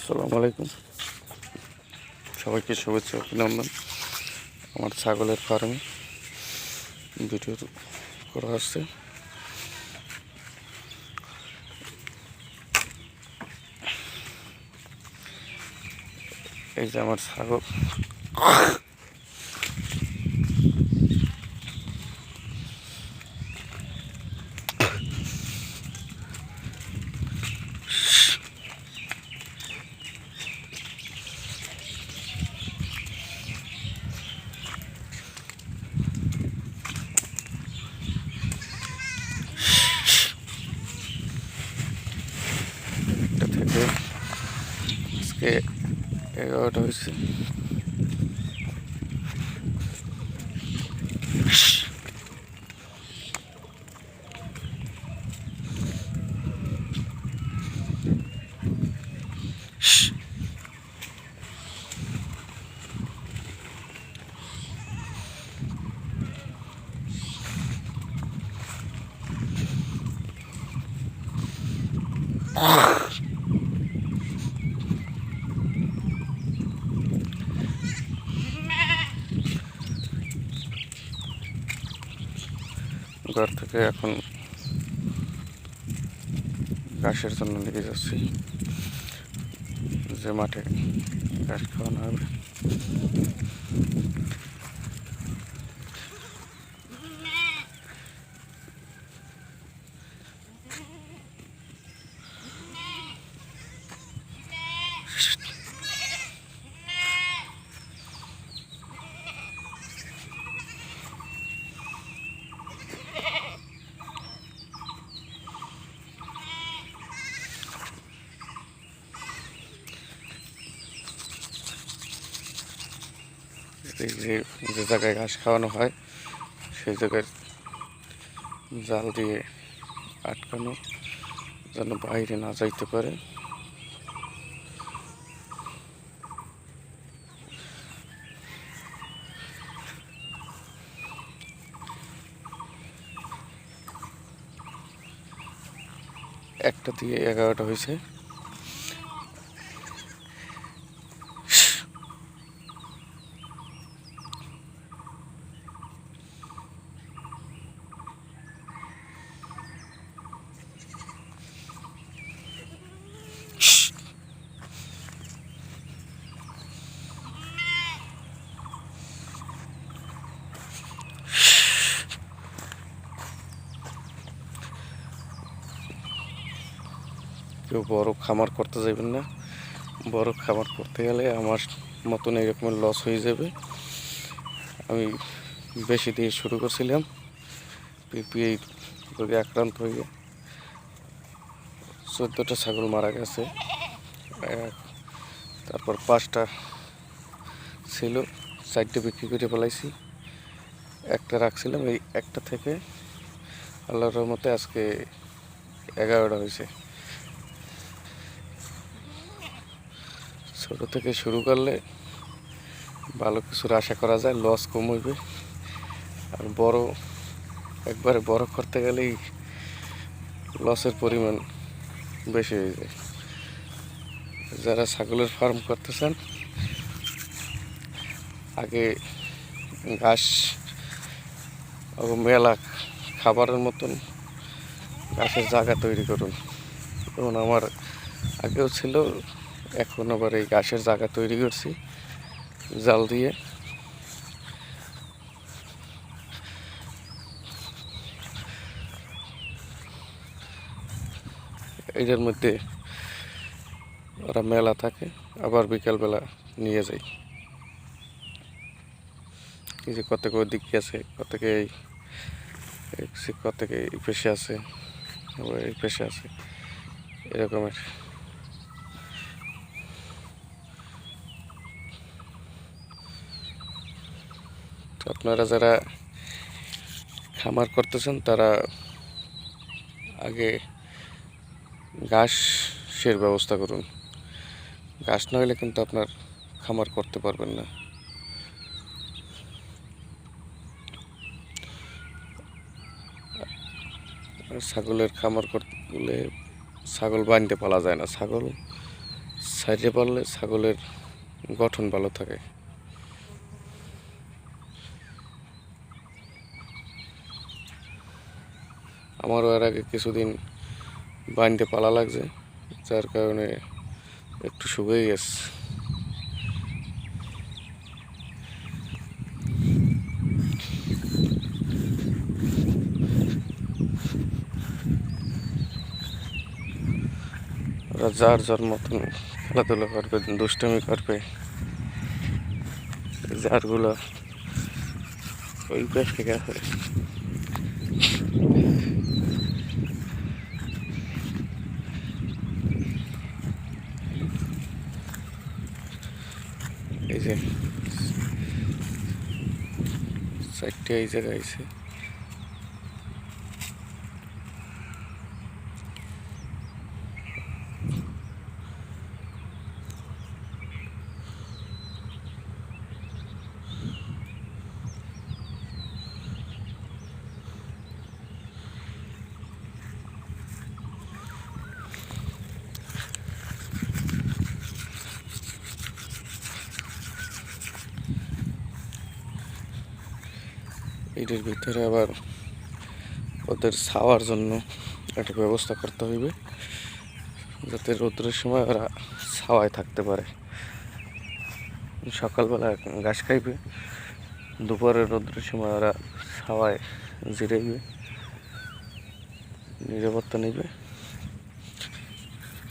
আসসালামু আলাইকুম, সবাইকে শুভেচ্ছা অভিনন্দন। আমার ছাগলের ফার্মে ভিডিও করা হচ্ছে। এই যে আমার ছাগল, এটা থেকে আজকে 11টা হয়েছে। ঘর থেকে এখন ঘাসের জন্য নিয়ে যাচ্ছি, যে মাঠে ঘাস খাওয়ানো হবে। এই যে জায়গায় ঘাস খাওয়ানো হয় সেই জায়গায় জাল দিয়ে আটকানো, যেন বাইরে না যাইতে পারে। একটা দিয়ে 11টা হয়েছে। কেউ বড় খামার করতে যাবেন না। বড় খামার করতে গেলে আমার মতন এরকমের লস হয়ে যাবে। আমি বেশি দিয়ে শুরু করছিলাম, পিপিআই রোগে আক্রান্ত হয়ে 14টা ছাগল মারা গেছে। তারপর 5টা ছিল, 4টে বিক্রি করে ফেলাইছি, একটা রাখছিলাম। এই একটা থেকে আল্লাহর রহমতে আজকে 11টা হয়েছে। ছোট থেকে শুরু করলে ভালো কিছুর আশা করা যায়, লস কম হইবে। আর একবারে বড় করতে গেলেই লসের পরিমাণ বেশি হয়ে যায়। যারা ছাগলের ফার্ম করতে চান, আগে ঘাস মেলা খাবারের মতন ঘাসের জায়গা তৈরি করুন। যেমন আমার আগেও ছিল, এখন আবার এই ঘাসের জায়গা তৈরি করছি জাল দিয়ে। এটার মধ্যে ওরা মেলা থাকে, আবার বিকালবেলা নিয়ে যাই। এই যে কত দিকে আছে, কত এই পেশে আছে, আবার এই পেশে আছে, এরকমের। আপনারা যারা খামার করতেছেন তারা আগে ঘাসের ব্যবস্থা করুন। ঘাস না হলে কিন্তু আপনার খামার করতে পারবেন না। ছাগলের খামার করলে ছাগল বাঁধতে পালা যায় না। সাইডে পারলে ছাগলের গঠন ভালো থাকে। আমারও এর আগে কিছুদিন বাইন্দে পালা লাগছে, যার কারণে একটু শুকিয়ে গেছে। ওরা যার যার মতন খেলাধুলা করবে, দুষ্টামি করবে। যারগুলো ওই পাশে গেছে, এই যে চারটে এই জায়গায় আছে। এটার ভিতরে আবার ওদের ছাওয়ার জন্য একটা ব্যবস্থা করতে হইবে, যাতে রোদ্রের সময় ওরা ছাওয়ায় থাকতে পারে। সকালবেলা ঘাস খাইবে, দুপুরে রোদ্রের সময় ওরা ছাওয়ায় জিরাইবে, নিরাপত্তা নেবে।